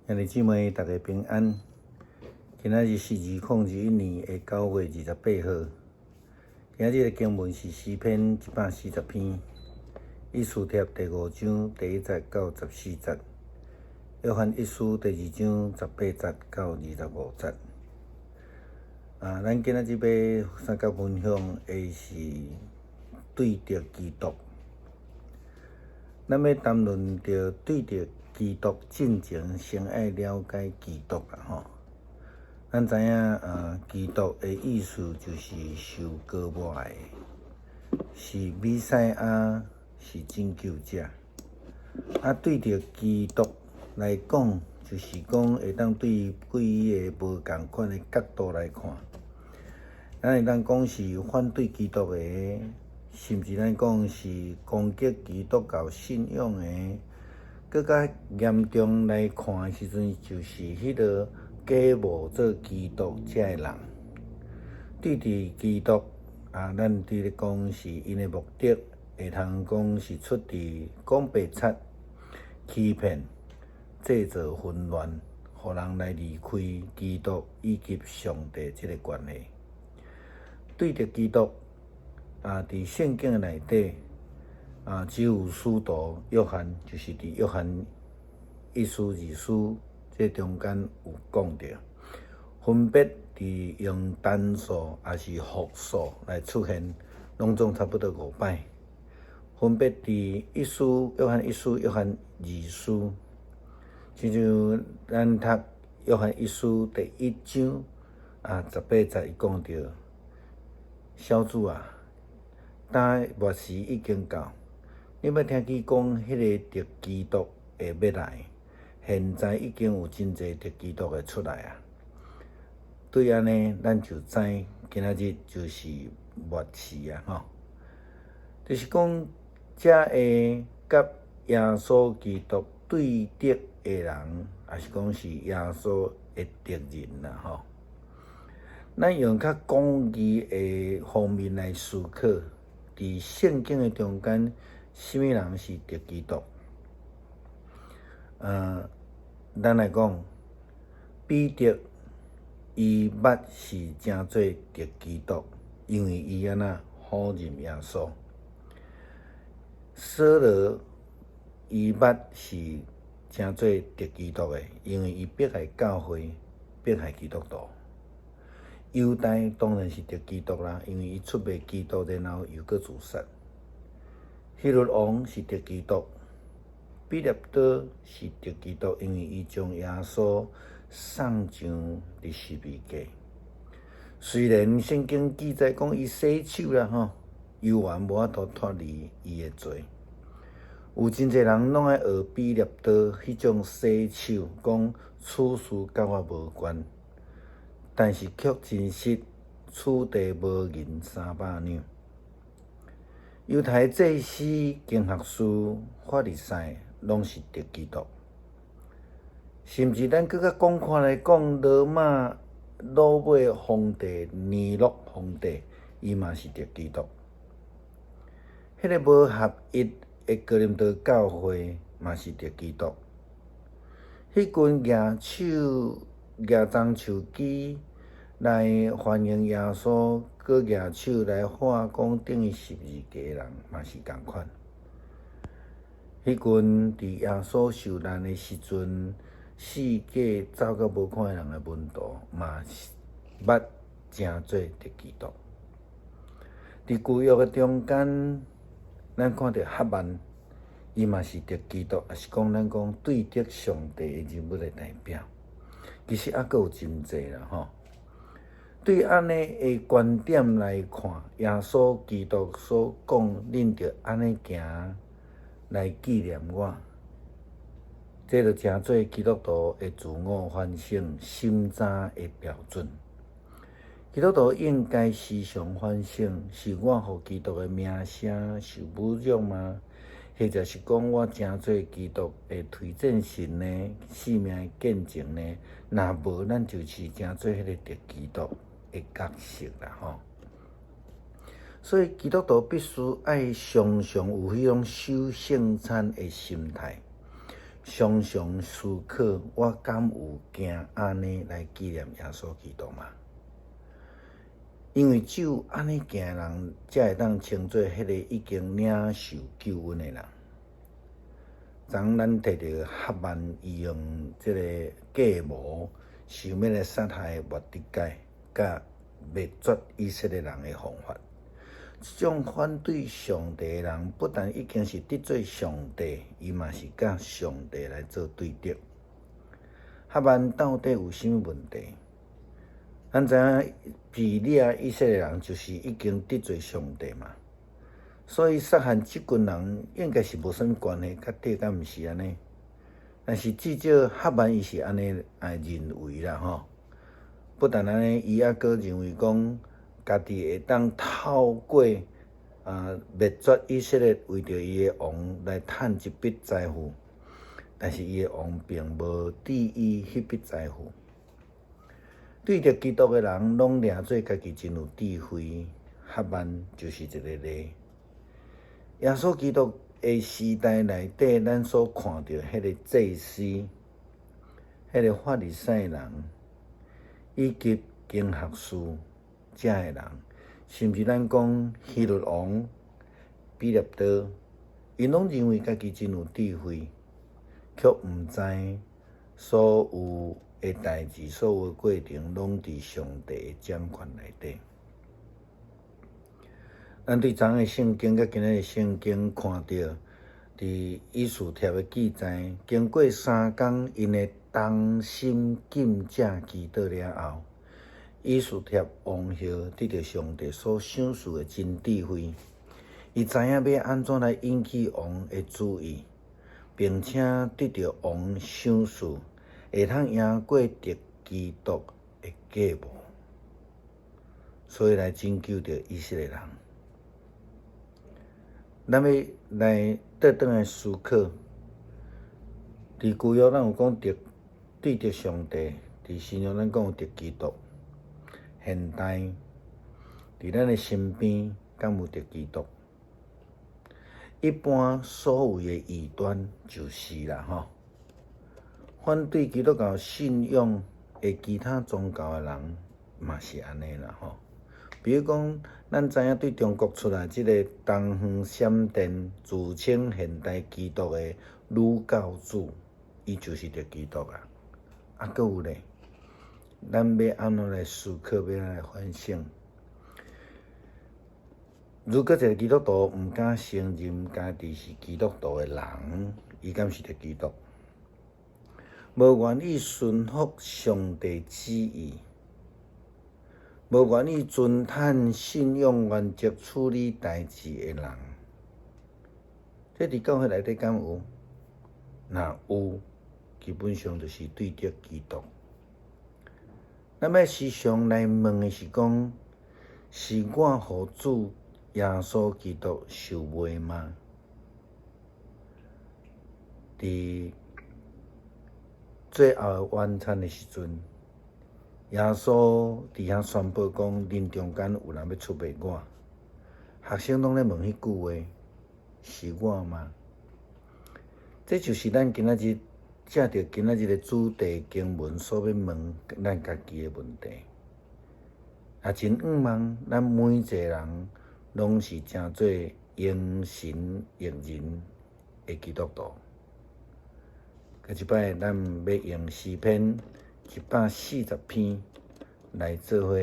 兄弟姊妹，大家平安。今仔日是2021年的9月28号。今日的经文是诗篇140篇，以斯帖第5章第1节到14节，约翰一书第2章18节到25节。咱今仔日要三角分享的是对着基督。咱要谈论着对着基督进前，先爱了解基督啦吼。咱知影基督的意思就是受割抹的，是弥赛亚，是拯救者。对着基督来讲，就是讲会当对几个无共款的角度来看。咱会当讲是反对基督的，甚至咱讲是攻击基督教信仰的。更较严重来看的时阵，就是迄个假冒做基督遮的人。对着基督咱伫咧讲是因的目的，会通讲是出自讲白贼、欺骗、制造混乱，互人来离开基督以及上帝这个关系。对着基督伫圣经内底只有使徒约翰，就是伫约翰一书、二书这中间有讲到，分别伫用单数还是复数来出现，拢总差不多5摆。分别伫一书、约翰一书、约翰二书，亲像咱读约翰一书第1章18节，伊讲到：小主但末时已经到。你要听见讲，迄个得基督会要来，现在已经有真侪得基督会出来啊。对安尼，咱就知今仔日就是末时吼。就是讲，遮会甲耶稣基督对敌的人，也是讲是耶稣的敌人啦吼。咱用较广义的方面来思考，伫圣经的中间。什么人是敌基督？咱来讲，彼得伊捌是真做敌基督，因为伊安那否认耶稣。扫罗伊捌是真做敌基督的，因为伊迫害教会，迫害基督徒。犹大当然是敌基督啦，因为伊出卖基督，然后又搁自杀。希律王是敌基督，彼勒多是敌基督，因为伊将耶稣送上伫十字架。虽然圣经记载讲伊洗手啦吼，犹原无法度脱离伊的罪。有真侪人拢爱学彼勒多迄种洗手，讲此事甲我无关，但是却真实此地无银300两。犹太祭司、经学师、法利赛拢是敌基督，甚至咱更较广阔来讲，罗马皇帝尼禄皇帝，伊嘛是敌基督。迄个无合一的哥林多教会嘛是敌基督。迄群举棕树枝来欢迎耶稣。搁举手来画讲等于十字架的人，嘛是共款。迄群伫耶稣受难的时阵，四界走到无看的人的门徒，嘛是捌真做敌基督。伫旧约的中间，咱看到哈曼，伊嘛是敌基督，也是讲咱讲对敌上帝的人物的代表。其实还佫有真济啦吼。对安尼的观点来看，耶稣基督所讲，恁着安尼行来纪念我，这就诚做基督徒的自我反省、审查的标准。基督徒应该时常反省：是我互基督的名声受侮辱吗？或者是讲我诚做基督的推荐信呢？性命的见证呢？若无，咱就是诚做迄个敌基督的角色啦吼。所以基督徒必须爱常常有迄种守圣餐的心态，常常思考，我敢有行安尼来纪念耶稣基督吗？因为只有安尼行的人，才会当称作迄个已经领受救恩的人。昨咱摕到哈曼伊用即个计谋，想要来杀害末底改，甲灭绝以色列人的方法。这种反对上帝的人，不但已经是得罪上帝，伊嘛是甲上帝来做对敌。哈曼到底有啥物问题？咱知影比利亚以色列人就是已经得罪上帝嘛。所以杀害即群人应该是无啥物关系，甲对敢毋是安尼？但是至少哈曼伊是安尼认为啦吼。不但安尼，伊还阁认为讲，家己会当透过灭绝以色列，为着伊的王来趁一笔财富。但是伊的王并无注意迄笔财富。对着基督的人，拢掠做家己真有智慧。哈曼就是一个例。耶稣基督的时代内底，咱所看到迄个祭司、迄个法利赛人，以及经学士遮的人，甚至咱讲希律王彼勒多，因拢认为家己真有智慧，却毋知所有的代志、所有的过程，拢伫上帝的掌权内底。咱对昨的圣经甲今日的圣经看到，伫以斯帖的记载，经过3工，因的同心敬拜祈祷了后，以斯帖王后得到上帝所赏赐的真智慧，伊知影要安怎来引起王的注意，并且得到王赏赐，会通赢过敌基督的计谋，所以来拯救着以色列人。咱要来倒转来思考，伫旧约咱有讲对着上帝，伫新约咱讲有着基督。现代伫咱的身边，敢有着基督？一般所谓的异端就是啦吼，反对基督教信仰的其他宗教的人嘛是安尼啦吼。比如讲，咱知影对中国出来即个东方闪电自称现代基督的女教主，伊就是着基督啊。啊，阁有咧，咱要安怎来思考，要安怎来反省？如果一个基督徒毋敢承认家己是基督徒的人，伊敢是着基督？无愿意顺服上帝旨意，无愿意遵坦信仰原则处理代志的人，这伫教会内底敢有？若有，基本上就是对着基督。咱要时常来问的是讲，是我互主耶稣基督受卖吗？伫最后的晚餐的时阵，耶稣伫遐宣布讲，恁中间有人要出卖我。学生拢咧问迄句话：是我吗？这就是咱今仔日借着今仔日的主题经文所要问咱家己的问题。也真仰望咱每一个人拢是诚做用神益人的基督徒。下一摆咱要用诗篇140篇来做伙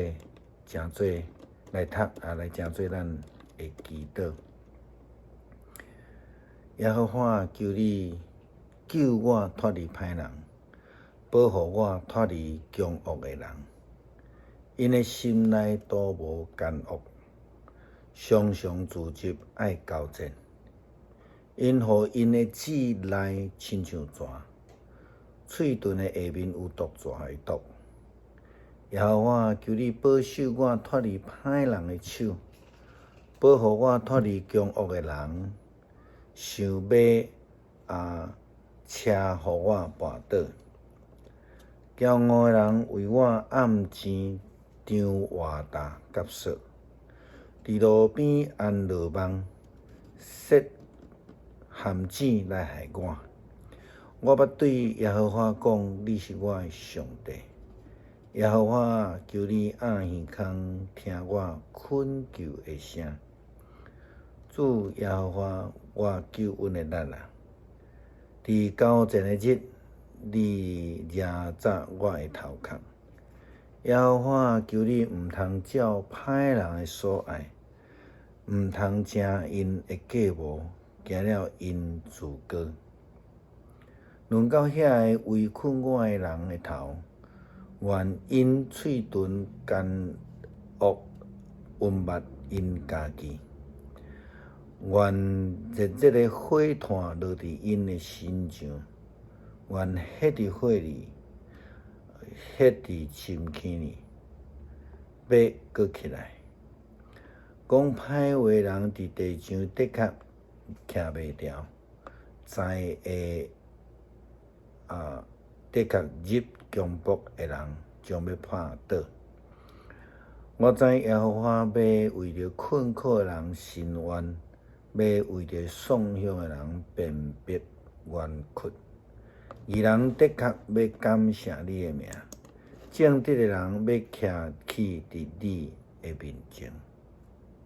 诚做来读来诚做咱的祈祷。耶和华，求你救我脱离歹人，保护我脱离凶恶的人。因的心内多无奸恶，常常自执爱交战。因互因的嘴内亲像蛇，喙唇的下面有毒蛇的毒。耶和华，求你保守我脱离歹人的手，保护我脱离凶恶的人，想要车互我绊倒。骄傲的人为我暗钱张话大夹索，伫路边安落网，设陷阱来害我。我捌对耶和华讲：你是我的上帝。耶和华，求你按耳孔听我恳求的声。主耶和华，我救恩的力啊！伫高前的日，你惹早我的头壳。耶和华，求你毋通照歹人的所爱，毋通正因的计谋，行了因自高。论到遐个围困我的人的头，愿因喙唇奸恶，吞没因家己。愿热热的火炭落伫因的身上，愿迄伫火里，迄伫深坑里，要搁起来。讲歹话人伫地上的确徛袂牢，知会的确入强暴的人将要拍倒。我知耶和华要为着困苦的人伸冤。要为着丧乡的人辨别冤屈，义人的确要感谢你的名，正直的人要徛起伫你的面前。